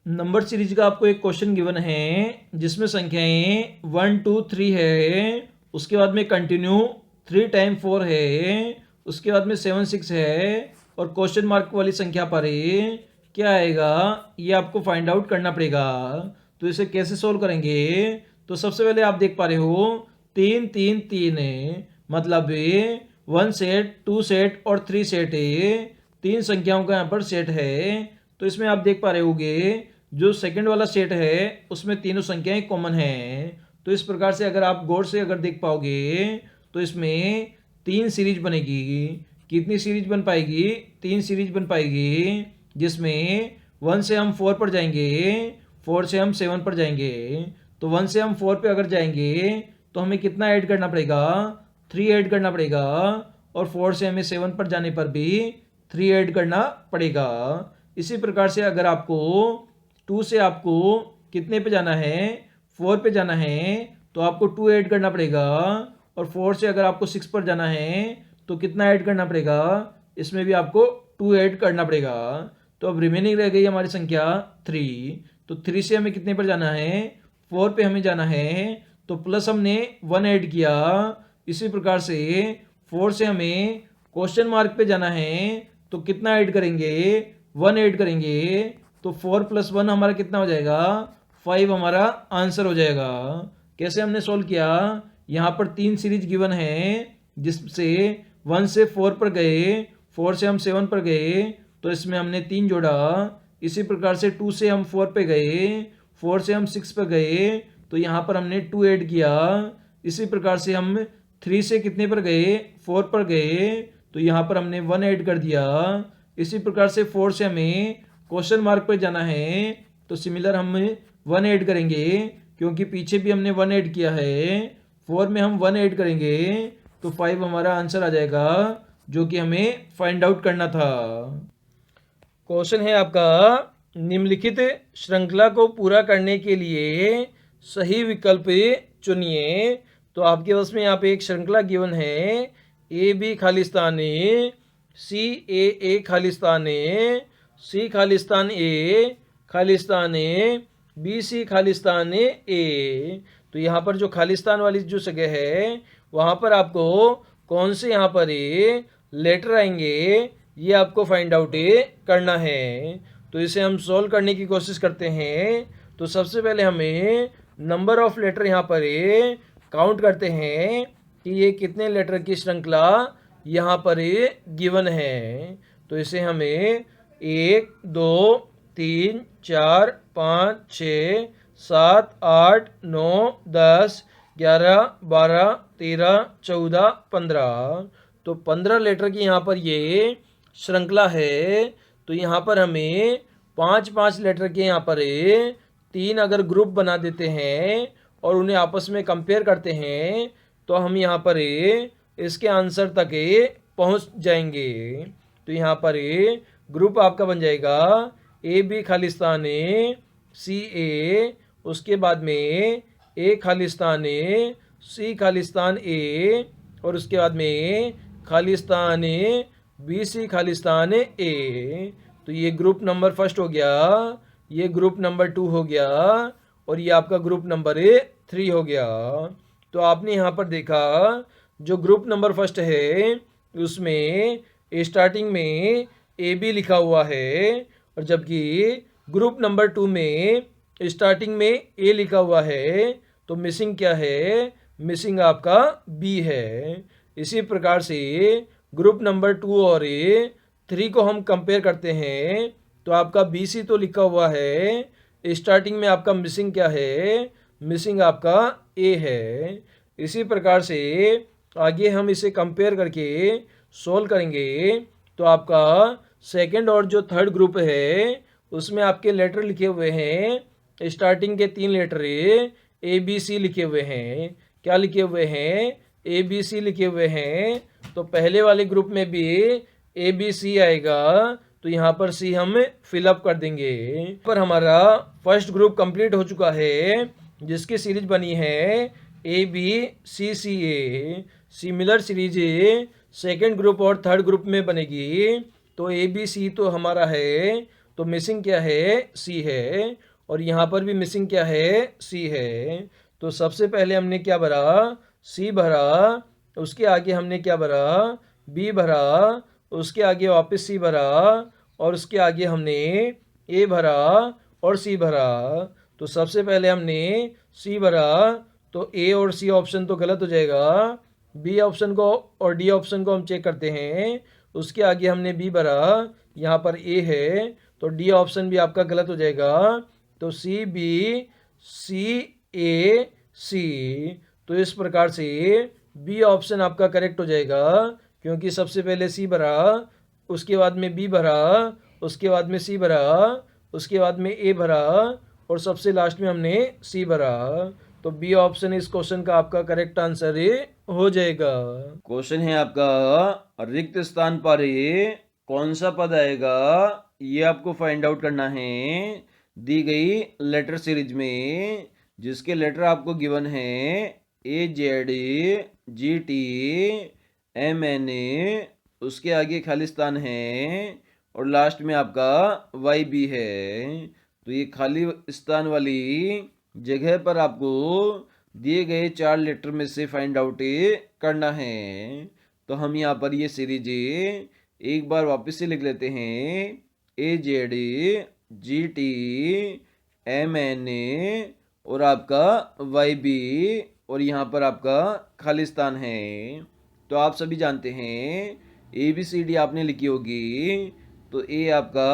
Number series का आपको एक क्वेश्चन गिवन है जिसमें संख्याएं 1 2 3 है, उसके बाद में कंटिन्यू 3 टाइम 4 है, उसके बाद में 7 6 है और क्वेश्चन मार्क वाली संख्या पर क्या आएगा ये आपको फाइंड आउट करना पड़ेगा। तो इसे कैसे सोल्व करेंगे? तो सबसे पहले आप देख पा रहे हो 3 3 3 है, मतलब 1 सेट 2 सेट और 3 सेट है, तीन संख्याओं का यहाँ पर सेट है। तो इसमें आप देख पा रहे होगे जो सेकंड वाला सेट है उसमें तीनों संख्याएं कॉमन हैं। तो इस प्रकार से अगर आप गौर से अगर देख पाओगे तो इसमें तीन सीरीज बनेगी। कितनी सीरीज बन पाएगी? तीन सीरीज बन पाएगी, जिसमें 1 से हम 4 पर जाएंगे, 4 से हम 7 पर जाएंगे। तो 1 से हम 4 पे अगर जाएंगे तो हमें कितना ऐड करना पड़ेगा? 3 ऐड करना पड़ेगा। और 4 से हमें 7 पर जाने पर भी 3 ऐड करना पड़ेगा। इसी प्रकार से अगर आपको 2 से आपको कितने पे जाना है? 4 पे जाना है, तो आपको 2 ऐड करना पड़ेगा। और 4 से अगर आपको 6 पर जाना है तो कितना ऐड करना पड़ेगा? इसमें भी आपको 2 ऐड करना पड़ेगा। तो अब रिमेनिंग रह गई हमारी संख्या 3। तो 3 से हमें कितने पर जाना है? 4 पे हमें जाना है, तो प्लस हमने 1 ऐड किया। इसी प्रकार से 4 से हमें क्वेश्चन मार्क पे जाना है, तो कितना ऐड करेंगे? 1 ऐड करेंगे। तो 4 + 1 हमारा कितना हो जाएगा? 5 हमारा आंसर हो जाएगा। कैसे हमने सोल्व किया? यहाँ पर तीन सीरीज गिवन है जिससे 1 से 4 पर गए, 4 से हम 7 पर गए, तो इसमें हमने 3 जोड़ा। इसी प्रकार से 2 से हम 4 पे गए, 4 से हम 6 पे गए, तो यहाँ पर हमने 2 ऐड किया। इसी प्रकार से हम 3 से कितने पर गए? 4 पर गए, तो यहाँ पर हमने 1 ऐड कर दिया। इसी प्रकार से 4 से हमें क्वेश्चन मार्क पर जाना है, तो सिमिलर हम 1 ऐड करेंगे, क्योंकि पीछे भी हमने 1 ऐड किया है। 4 में हम 1 ऐड करेंगे तो 5 हमारा आंसर आ जाएगा, जो कि हमें फाइंड आउट करना था। क्वेश्चन है आपका, निम्नलिखित श्रृंखला को पूरा करने के लिए सही विकल्प चुनिए। तो आपके पास में यहाँ पे एक श्रृंखला गिवन है, ए बी खालिस्तान ए, ए खालिस्तान ए, सी खालिस्तान ए, खालिस्तान ए, बी सी खालिस्तान ए। तो यहाँ पर जो खालिस्तान वाली जो जगह है वहाँ पर आपको कौन से यहाँ पर लेटर आएंगे ये आपको फाइंड आउट करना है। तो इसे हम सॉल्व करने की कोशिश करते हैं। तो सबसे पहले हमें नंबर ऑफ लेटर यहाँ पर काउंट करते हैं कि ये कितने लेटर की श्रृंखला यहाँ पर गिवन है। तो इसे हमें 1 2 3 4 5 6 7 8 9 10 11 12 13 14 15। तो 15 लेटर की यहाँ पर ये श्रृंखला है। तो यहाँ पर हमें 5-5 लेटर के यहाँ पर 3 अगर ग्रुप बना देते हैं और उन्हें आपस में कंपेयर करते हैं, तो हम यहाँ पर इसके आंसर तक पहुँच जाएंगे। तो यहाँ पर ग्रुप आपका बन जाएगा ए बी खालिस्तान ए, सी ए, उसके बाद में ए खालिस्तान ए, सी खालिस्तान ए, और उसके बाद में खालिस्तान ए, बी सी खालिस्तान ए। तो ये ग्रुप नंबर फर्स्ट हो गया, ये ग्रुप नंबर 2 हो गया, और ये आपका ग्रुप नंबर 3 हो गया। तो आपने यहाँ पर देखा जो ग्रुप नंबर फर्स्ट है उसमें स्टार्टिंग में ए बी लिखा हुआ है, और जबकि ग्रुप नंबर 2 में स्टार्टिंग में ए लिखा हुआ है, तो मिसिंग क्या है? मिसिंग आपका बी है। इसी प्रकार से ग्रुप नंबर 2 और 3 को हम कंपेयर करते हैं, तो आपका बी सी तो लिखा हुआ है, स्टार्टिंग में आपका मिसिंग क्या है? मिसिंग आपका ए है। इसी प्रकार से आगे हम इसे कंपेयर करके सोल्व करेंगे। तो आपका सेकंड और जो थर्ड ग्रुप है उसमें आपके लेटर लिखे हुए हैं, स्टार्टिंग के 3 लेटर ए बी सी लिखे हुए हैं। क्या लिखे हुए हैं? ए बी सी लिखे हुए हैं। तो पहले वाले ग्रुप में भी ए बी सी आएगा, तो यहाँ पर सी हम फिलअप कर देंगे। पर हमारा फर्स्ट ग्रुप कंप्लीट हो चुका है, जिसकी सीरीज बनी है A B C C A. Similar series second group और थर्ड ग्रुप में बनेगी। तो ए बी सी तो हमारा है तो मिसिंग क्या है, सी है, और यहाँ पर भी मिसिंग क्या है, सी है। तो सबसे पहले हमने क्या भरा, सी भरा, उसके आगे हमने क्या भरा, बी भरा, उसके आगे वापस सी भरा, और उसके आगे हमने ए भरा और सी भरा। तो सबसे पहले हमने सी भरा, तो ए और सी ऑप्शन तो गलत हो जाएगा। बी ऑप्शन को और डी ऑप्शन को हम चेक करते हैं। उसके आगे हमने बी भरा, यहाँ पर ए है, तो डी ऑप्शन भी आपका गलत हो जाएगा। तो सी बी सी ए सी, तो इस प्रकार से बी ऑप्शन आपका करेक्ट हो जाएगा, क्योंकि सबसे पहले सी भरा, उसके बाद में बी भरा, उसके बाद में सी भरा, उसके बाद में ए भरा, और सबसे लास्ट में हमने सी भरा। तो बी ऑप्शन इस क्वेश्चन का आपका करेक्ट आंसर हो जाएगा। क्वेश्चन है आपका, रिक्त स्थान पर कौन सा पद आएगा, ये आपको फाइंड आउट करना है। दी गई लेटर सीरीज में जिसके लेटर आपको गिवन है A Z G T M N A, उसके आगे खाली स्थान है और लास्ट में आपका वाई बी है। तो ये खाली स्थान वाली जगह पर आपको दिए गए 4 लेटर में से फाइंड आउट करना है। तो हम यहाँ पर ये सीरीज एक बार वापस से लिख लेते हैं, A Z G T M N A और आपका वाई बी, और यहाँ पर आपका खाली स्थान है। तो आप सभी जानते हैं ए बी सी डी आपने लिखी होगी, तो ए आपका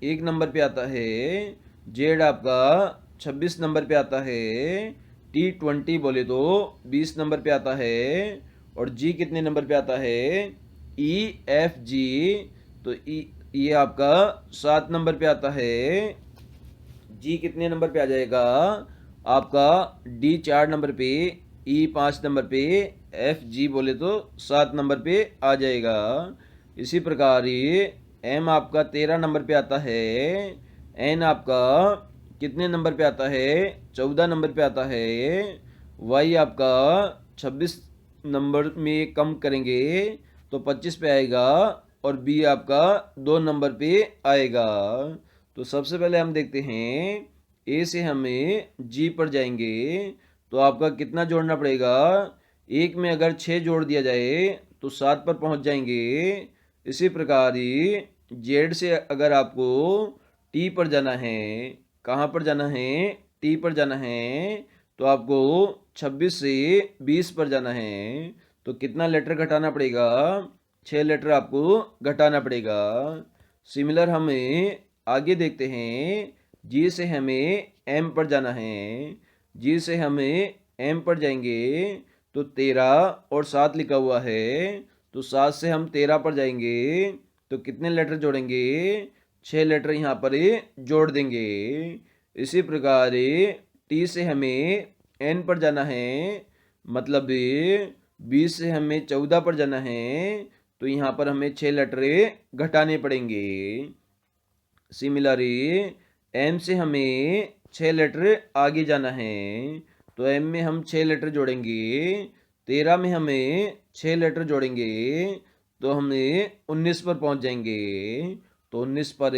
1 नंबर पे आता है, जेड आपका 26 नंबर पे आता है, टी 20 बोले तो 20 नंबर पे आता है, और जी कितने नंबर पे आता है, ई एफ जी, तो ये आपका 7 नंबर पे आता है। जी कितने नंबर पे आ जाएगा आपका, डी 4 नंबर पे, ई 5 नंबर पे, एफ जी बोले तो 7 नंबर पे आ जाएगा। इसी प्रकार ये एम आपका 13 नंबर पे आता है, एन आपका कितने नंबर पे आता है, 14 नंबर पे आता है, वाई आपका 26 नंबर में कम करेंगे तो 25 पे आएगा, और बी आपका 2 नंबर पे आएगा। तो सबसे पहले हम देखते हैं, ए से हमें जी पर जाएंगे तो आपका कितना जोड़ना पड़ेगा, एक में अगर 6 जोड़ दिया जाए तो 7 पर पहुंच जाएंगे। इसी प्रकार ही जेड से अगर आपको टी पर जाना है, कहाँ पर जाना है, टी पर जाना है, तो आपको 26 से 20 पर जाना है। तो कितना लेटर घटाना पड़ेगा, 6 लेटर आपको घटाना पड़ेगा। सिमिलर हमें आगे देखते हैं, जी से हमें एम पर जाना है, जी से हमें एम पर जाएंगे तो 13 और 7 लिखा हुआ है, तो 7 से हम 13 पर जाएंगे तो कितने लेटर जोड़ेंगे, 6 लेटर यहाँ पर जोड़ देंगे। इसी प्रकार टी से हमें एन पर जाना है, मतलब 20 से हमें 14 पर जाना है, तो यहाँ पर हमें 6 लेटर घटाने पड़ेंगे। सिमिलरली एम से हमें 6 लेटर आगे जाना है, तो एम में हम 6 लेटर जोड़ेंगे, 13 में हमें 6 लेटर जोड़ेंगे तो हमें 19 पर पहुंच जाएंगे। तो 19 पर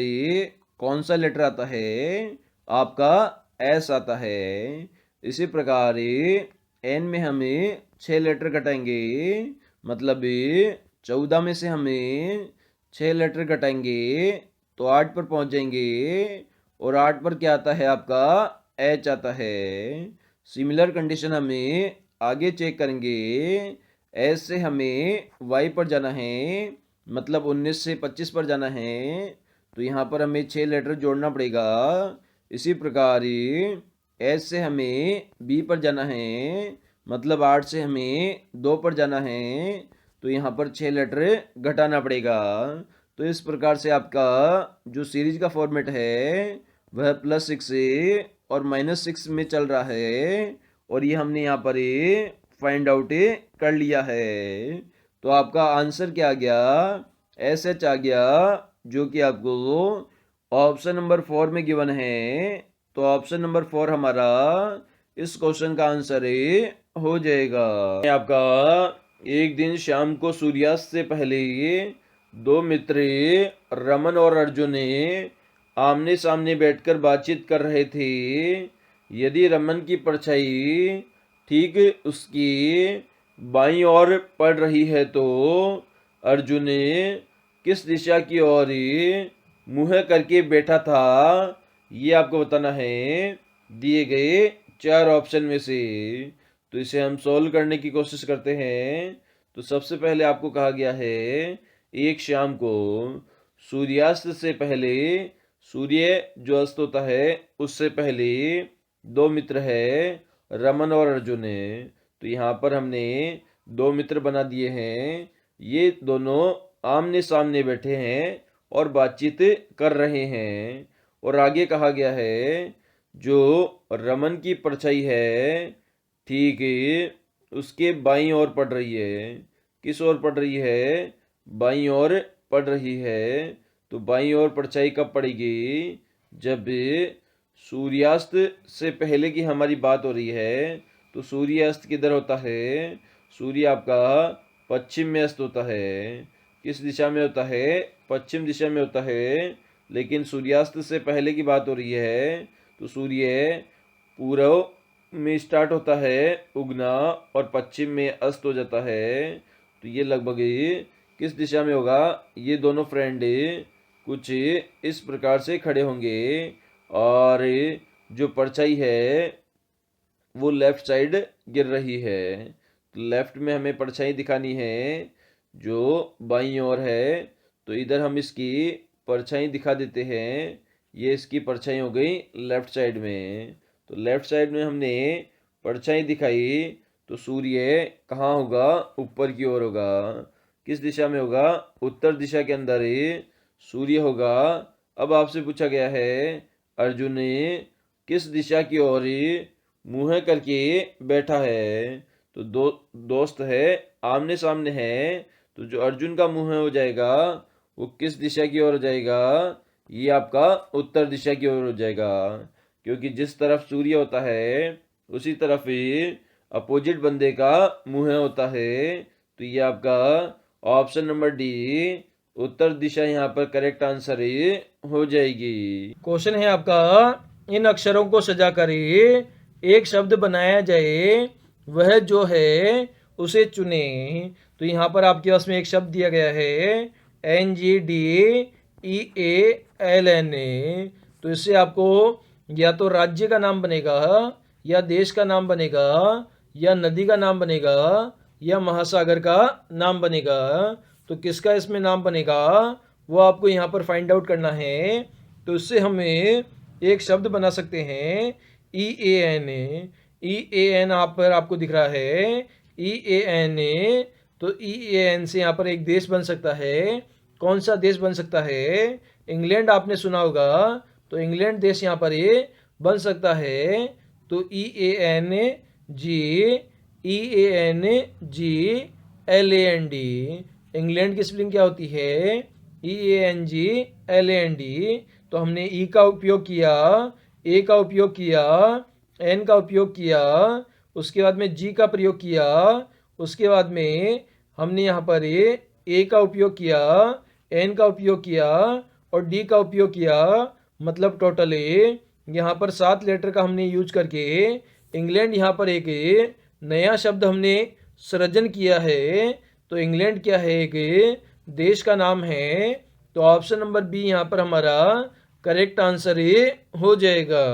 कौन सा लेटर आता है, आपका एस आता है। इसी प्रकार एन में हमें 6 लेटर घटाएंगे, मतलब 14 में से हमें 6 लेटर घटाएंगे तो 8 पर पहुंच जाएंगे, और 8 पर क्या आता है आपका, एच आता है। सिमिलर कंडीशन हमें आगे चेक करेंगे, एस से हमें वाई पर जाना है, मतलब 19 से 25 पर जाना है, तो यहाँ पर हमें 6 लेटर जोड़ना पड़ेगा। इसी प्रकार एस से हमें बी पर जाना है, मतलब 8 से हमें 2 पर जाना है, तो यहाँ पर 6 लेटर घटाना पड़ेगा। तो इस प्रकार से आपका जो सीरीज का फॉर्मेट है वह +6 और -6 में चल रहा है, और ये हमने यहाँ पर फाइंड आउट कर लिया है। तो आपका आंसर क्या आ गया, एस एच आ गया, जो कि आपको ऑप्शन नंबर 4 में गिवन है। तो ऑप्शन नंबर 4 हमारा इस क्वेश्चन का आंसर हो जाएगा। आपका एक दिन शाम को सूर्यास्त से पहले 2 मित्र रमन और अर्जुन आमने सामने बैठकर बातचीत कर रहे थे। यदि रमन की परछाई ठीक उसकी बाईं ओर पड़ रही है तो अर्जुन किस दिशा की ओर मुंह करके बैठा था, ये आपको बताना है दिए गए 4 ऑप्शन में से। तो इसे हम सॉल्व करने की कोशिश करते हैं। तो सबसे पहले आपको कहा गया है एक शाम को सूर्यास्त से पहले, सूर्य जो अस्त होता है उससे पहले, 2 मित्र है रमन और अर्जुन। तो यहाँ पर हमने 2 मित्र बना दिए हैं। ये दोनों आमने सामने बैठे हैं और बातचीत कर रहे हैं। और आगे कहा गया है जो रमन की परछाई है ठीक उसके बाईं ओर पड़ रही है। किस ओर पड़ रही है? बाईं ओर पड़ रही है। तो बाईं ओर परछाई कब पड़ेगी? जब सूर्यास्त से पहले की हमारी बात हो रही है। तो सूर्यास्त किधर होता है? सूर्य आपका पश्चिम में अस्त होता है। किस दिशा में होता है? पश्चिम दिशा में होता है। लेकिन सूर्यास्त से पहले की बात हो रही है तो सूर्य पूर्व में स्टार्ट होता है उगना और पश्चिम में अस्त हो जाता है। तो ये लगभग किस दिशा में होगा? ये दोनों फ्रेंड कुछ इस प्रकार से खड़े होंगे और जो परछाई है वो लेफ्ट साइड गिर रही है। तो लेफ्ट में हमें परछाई दिखानी है जो बाईं ओर है। तो इधर हम इसकी परछाई दिखा देते हैं। ये इसकी परछाई हो गई लेफ्ट साइड में। तो लेफ्ट साइड में हमने परछाई दिखाई तो सूर्य कहाँ होगा? ऊपर की ओर होगा। किस दिशा में होगा? उत्तर दिशा के अंदर सूर्य होगा। अब आपसे पूछा गया है अर्जुन किस दिशा की ओर मुंह करके बैठा है। तो दोस्त है आमने सामने है। तो जो अर्जुन का मुंह हो जाएगा वो किस दिशा की ओर हो जाएगा? ये आपका उत्तर दिशा की ओर हो जाएगा। क्योंकि जिस तरफ सूर्य होता है उसी तरफ ही अपोजिट बंदे का मुंह होता है। तो ये आपका ऑप्शन नंबर डी उत्तर दिशा यहाँ पर करेक्ट आंसर हो जाएगी। क्वेश्चन है आपका इन अक्षरों को सजा कर एक शब्द बनाया जाए, वह जो है उसे चुने। तो यहाँ पर आपके पास में एक शब्द दिया गया है NGDEALN। तो इससे आपको या तो राज्य का नाम बनेगा, या देश का नाम बनेगा, या नदी का नाम बनेगा, या महासागर का नाम बनेगा। तो किसका इसमें नाम बनेगा वो आपको यहाँ पर फाइंड आउट करना है। तो इससे हमें एक शब्द बना सकते हैं EAN। EAN आप पर आपको दिख रहा है EAN। तो EAN से यहाँ पर एक देश बन सकता है। कौन सा देश बन सकता है? इंग्लैंड आपने सुना होगा, तो इंग्लैंड देश यहाँ पर ये बन सकता है। तो EANGLAND। इंग्लैंड की स्पेलिंग क्या होती है? EANGLAND। तो हमने ई का उपयोग किया, ए का उपयोग किया, एन का उपयोग किया, उसके बाद में जी का प्रयोग किया, उसके बाद में हमने यहाँ पर ए का उपयोग किया, एन का उपयोग किया और डी का उपयोग किया। मतलब टोटल यहाँ पर 7 लेटर का हमने यूज करके इंग्लैंड यहाँ पर एक नया शब्द हमने सृजन किया है। तो इंग्लैंड क्या है? एक देश का नाम है। तो ऑप्शन नंबर बी यहाँ पर हमारा करेक्ट आंसर हो जाएगा।